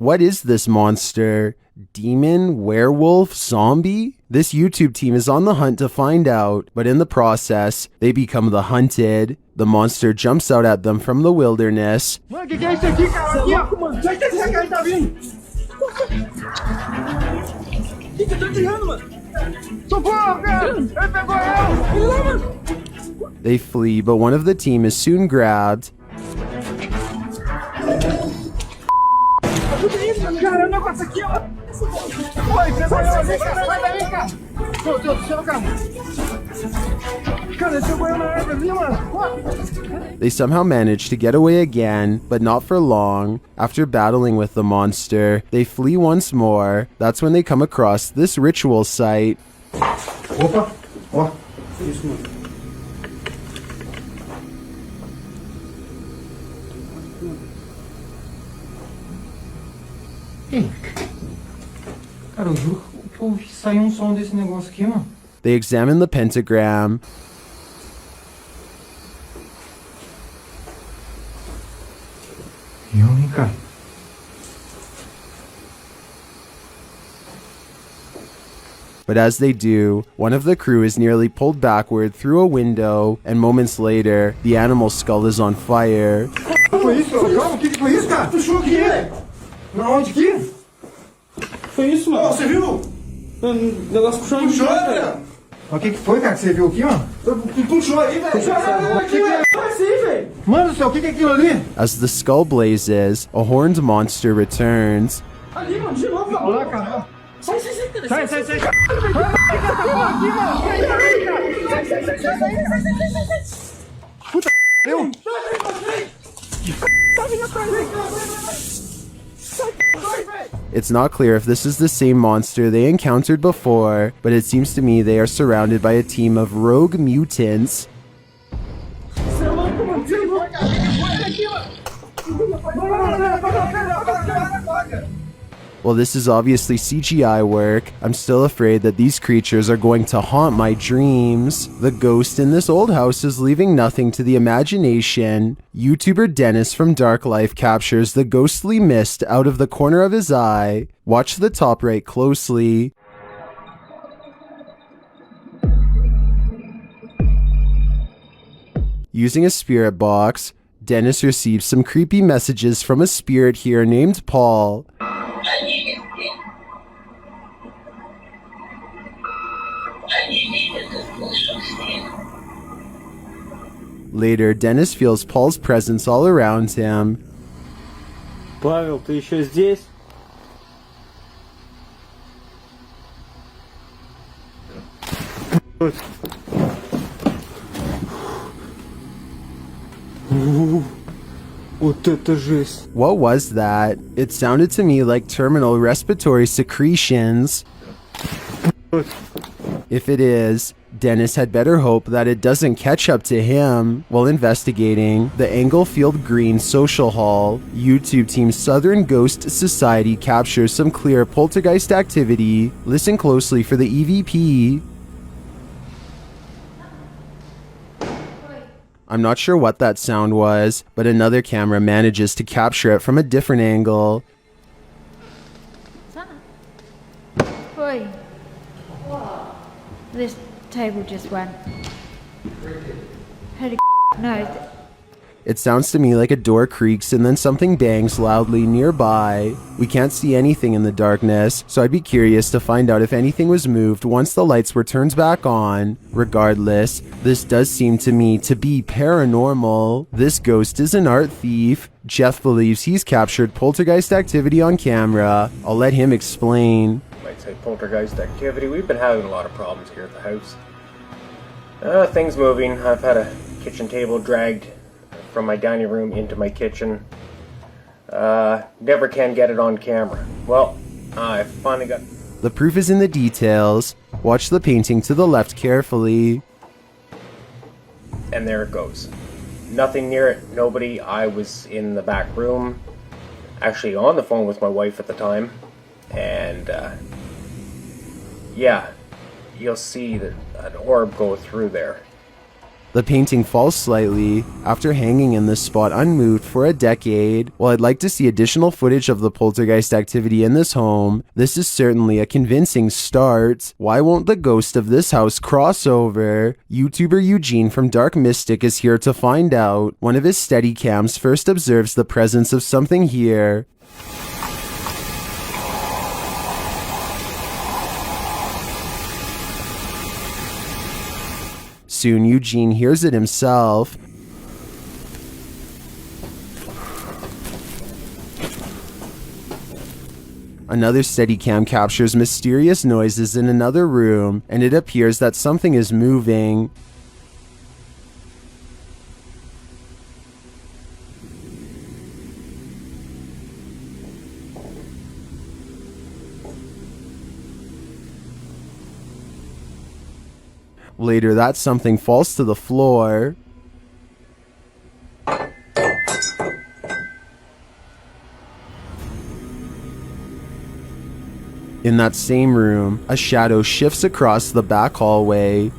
What is this monster? Demon, werewolf, zombie? This YouTube team is on the hunt to find out, but in the process, they become the hunted. The monster jumps out at them from the wilderness. They flee, but one of the team is soon grabbed. They somehow manage to get away again, but not for long. After battling with the monster, they flee once more. That's when they come across this ritual site. Cara, eu juro que eu ouvi sair som desse negócio aqui, mano. They examine the pentagram. Cara. But as they do, one of the crew is nearly pulled backward through a window, and moments later, the animal's skull is on fire. Foi isso? Calma, o que foi isso, cara? Puxou aqui, na onde aqui? Foi isso, mano. Você viu? O negócio puxou no chão, velho. O que foi, cara, que você viu aqui, mano? Puxou aí, velho. Puxou aqui, velho. Velho. Mano do céu, o que é aquilo ali? As the skull blazes, a horned monster returns. Ali, mano, de novo. Olha lá, cara. Sai. Puta, eu. It's not clear if this is the same monster they encountered before, but it seems to me they are surrounded by a team of rogue mutants. Well, this is obviously CGI work. I'm still afraid that these creatures are going to haunt my dreams. The ghost in this old house is leaving nothing to the imagination. YouTuber Dennis from Dark Life captures the ghostly mist out of the corner of his eye. Watch the top right closely. Using a spirit box, Dennis receives some creepy messages from a spirit here named Paul. Later, Dennis feels Paul's presence all around him. Павел, ты еще здесь? Вот это жесть. What was that? It sounded to me like terminal respiratory secretions. If it is, Dennis had better hope that it doesn't catch up to him. While investigating the Englefield Green Social Hall, YouTube team Southern Ghost Society captures some clear poltergeist activity. Listen closely for the EVP. I'm not sure what that sound was, but another camera manages to capture it from a different angle. Oi. This table just went. How the no. It sounds to me like a door creaks and then something bangs loudly nearby. We can't see anything in the darkness, so I'd be curious to find out if anything was moved once the lights were turned back on. Regardless, this does seem to me to be paranormal. This ghost is an art thief. Jeff believes he's captured poltergeist activity on camera. I'll let him explain. Might say poltergeist activity. We've been having a lot of problems here at the house. Things moving. I've had a kitchen table dragged from my dining room into my kitchen. Never can get it on camera. Well, I finally got... The proof is in the details. Watch the painting to the left carefully. And there it goes. Nothing near it, nobody. I was in the back room, actually on the phone with my wife at the time, and yeah, you'll see that an orb go through there. The painting falls slightly after hanging in this spot unmoved for a decade. While I'd like to see additional footage of the poltergeist activity in this home, this is certainly a convincing start. Why won't the ghost of this house cross over? YouTuber Eugene from Dark Mystic is here to find out. One of his Steadicams first observes the presence of something here. Soon Eugene hears it himself. Another Steadicam captures mysterious noises in another room, and it appears that something is moving. Later, that something falls to the floor. In that same room, a shadow shifts across the back hallway.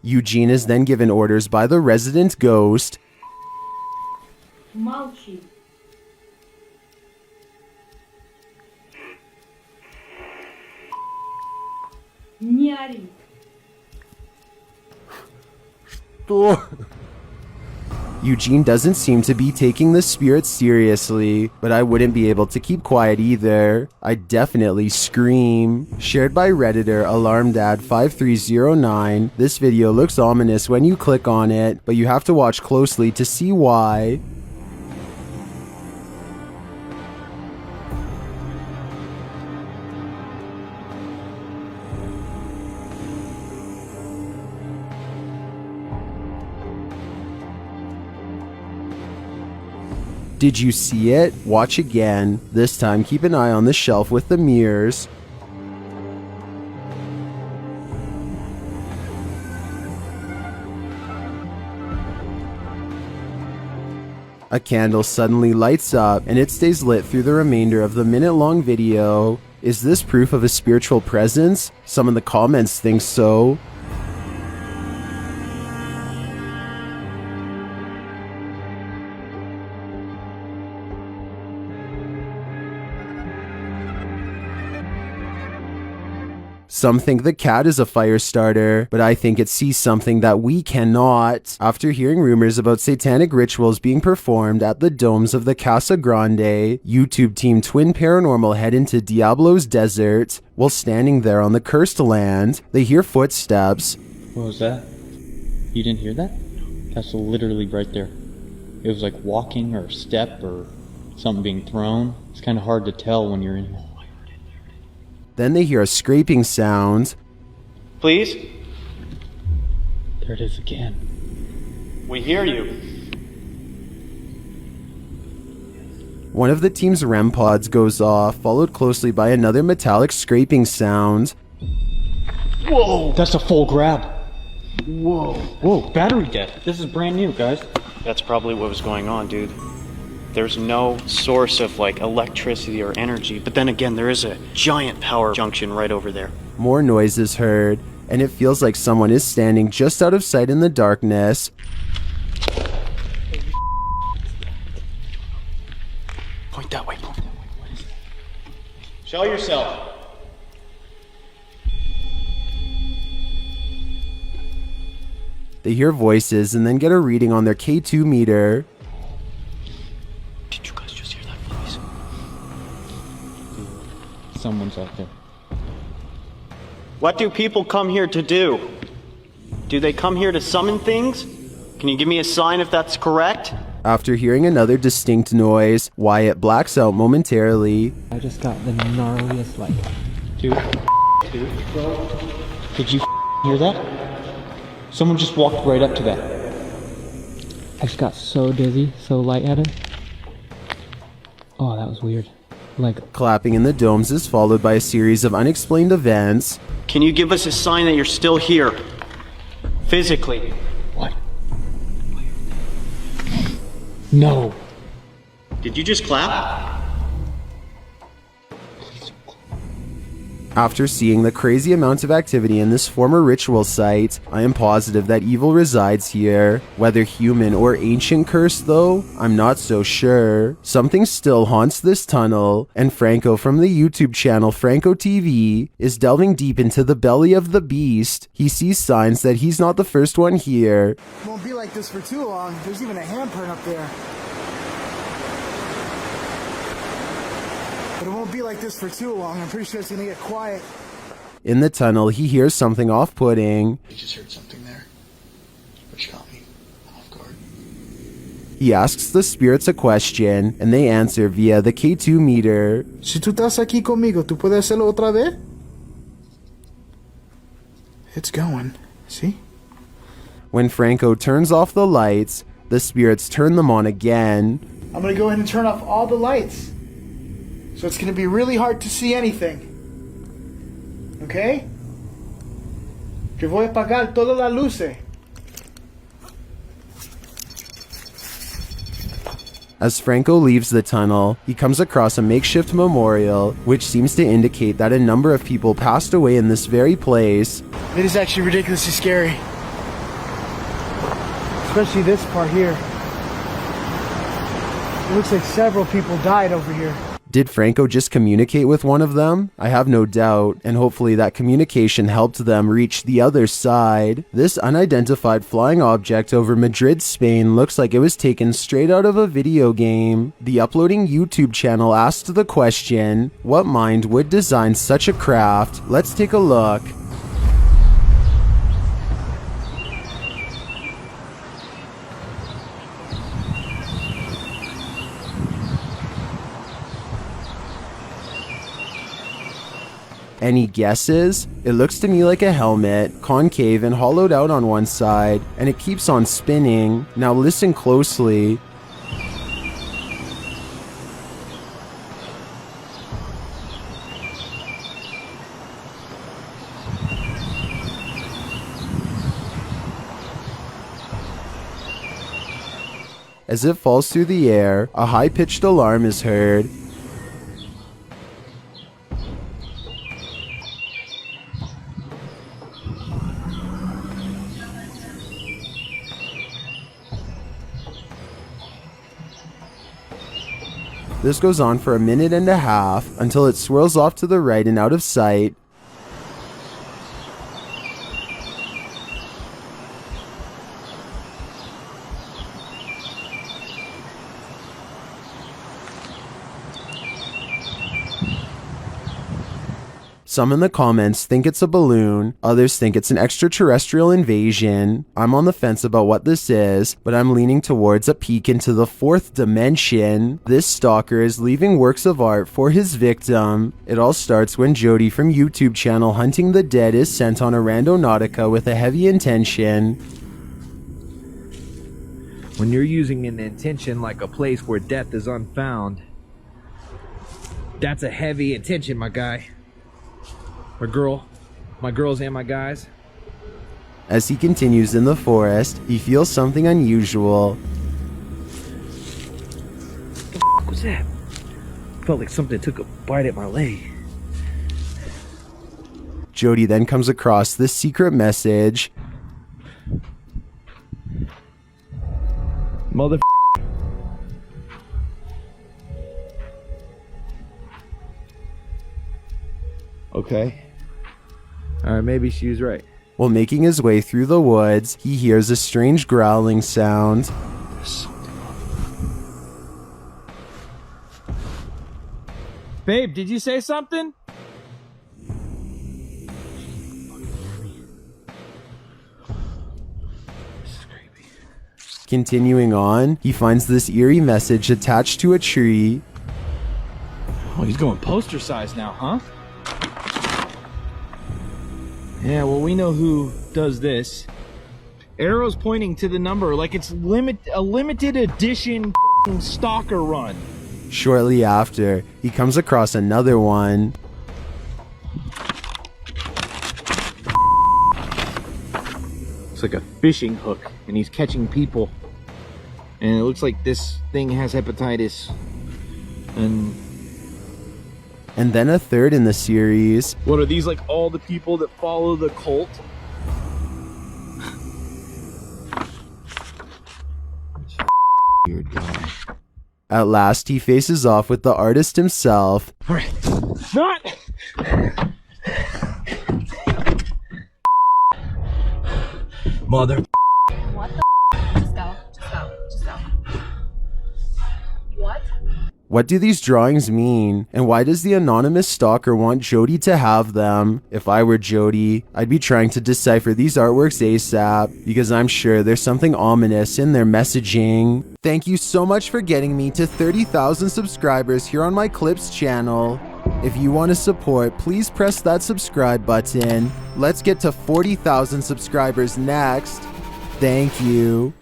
Eugene is then given orders by the resident ghost. Молчи. Не ори. Eugene doesn't seem to be taking the spirit seriously, but I wouldn't be able to keep quiet either. I'd definitely scream. Shared by Redditor AlarmDad5309, this video looks ominous when you click on it, but you have to watch closely to see why. Did you see it? Watch again. This time, keep an eye on the shelf with the mirrors. A candle suddenly lights up, and it stays lit through the remainder of the minute-long video. Is this proof of a spiritual presence? Some in the comments think so. Some think the cat is a fire starter, but I think it sees something that we cannot. After hearing rumors about satanic rituals being performed at the domes of the Casa Grande, YouTube team Twin Paranormal head into Diablos Desert. While standing there on the cursed land, they hear footsteps. What was that? You didn't hear that? That's literally right there. It was like walking or a step or something being thrown. It's kind of hard to tell when you're in here. Then they hear a scraping sound. Please? There it is again. We hear you. One of the team's REM pods goes off, followed closely by another metallic scraping sound. Whoa! That's a full grab. Whoa. Whoa, battery dead. This is brand new, guys. That's probably what was going on, dude. There's no source of like electricity or energy, but then again, there is a giant power junction right over there. More noise is heard, and it feels like someone is standing just out of sight in the darkness. Point that way, point that way. What is it? Show yourself. They hear voices and then get a reading on their K2 meter. Did you guys just hear that voice? Someone's out there. What do people come here to do? Do they come here to summon things? Can you give me a sign if that's correct? After hearing another distinct noise, Wyatt blacks out momentarily. I just got the gnarliest, like... Dude. Did you hear that? Someone just walked right up to that. I just got so dizzy, so lightheaded. Oh, that was weird. Like... Clapping in the domes is followed by a series of unexplained events. Can you give us a sign that you're still here? Physically. What? No. Did you just clap? Please After seeing the crazy amount of activity in this former ritual site, I am positive that evil resides here. Whether human or ancient curse though, I'm not so sure. Something still haunts this tunnel, and Franco from the YouTube channel Franco TV is delving deep into the belly of the beast. He sees signs that he's not the first one here. It won't be like this for too long. There's even a handprint up there. But it won't be like this for too long. I'm pretty sure it's gonna get quiet. In the tunnel, he hears something off-putting. I just heard something there, which got me off guard. He asks the spirits a question, and they answer via the K2 meter. Si tú estás aquí conmigo, ¿tú puedes hacerlo otra vez? It's going. See? When Franco turns off the lights, the spirits turn them on again. I'm gonna go ahead and turn off all the lights. So it's gonna be really hard to see anything. Okay? Yo voy a apagar todas las luces. As Franco leaves the tunnel, he comes across a makeshift memorial, which seems to indicate that a number of people passed away in this very place. It is actually ridiculously scary. Especially this part here. It looks like several people died over here. Did Franco just communicate with one of them? I have no doubt, and hopefully that communication helped them reach the other side. This unidentified flying object over Madrid, Spain looks like it was taken straight out of a video game. The uploading YouTube channel asked the question, what mind would design such a craft? Let's take a look. Any guesses? It looks to me like a helmet, concave and hollowed out on one side, and it keeps on spinning. Now listen closely. As it falls through the air, a high-pitched alarm is heard. This goes on for a minute and a half until it swirls off to the right and out of sight. Some in the comments think it's a balloon, others think it's an extraterrestrial invasion. I'm on the fence about what this is, but I'm leaning towards a peek into the fourth dimension. This stalker is leaving works of art for his victim. It all starts when Jody from YouTube channel Hunting the Dead is sent on a randonautica with a heavy intention. When you're using an intention like a place where death is unfound, that's a heavy intention, my guy. My girls and my guys. As he continues in the forest, he feels something unusual. What was that? Felt like something took a bite at my leg. Jody then comes across this secret message. Mother. Okay. Alright, maybe she was right. While making his way through the woods, he hears a strange growling sound. Babe, did you say something? Continuing on, he finds this eerie message attached to a tree. Oh, he's going poster size now, huh? Yeah, well, we know who does this. Arrows pointing to the number like it's a limited edition stalker run. Shortly after, he comes across another one. It's like a fishing hook, and he's catching people. And it looks like this thing has hepatitis. And and then a third in the series. What are these, like all the people that follow the cult? Weird guy. At last, he faces off with the artist himself. Not! Mother. What the Just go. Just go. Just go. What? What do these drawings mean? And why does the anonymous stalker want Jody to have them? If I were Jody, I'd be trying to decipher these artworks ASAP, because I'm sure there's something ominous in their messaging. Thank you so much for getting me to 30,000 subscribers here on my Clips channel. If you want to support, please press that subscribe button. Let's get to 40,000 subscribers next. Thank you.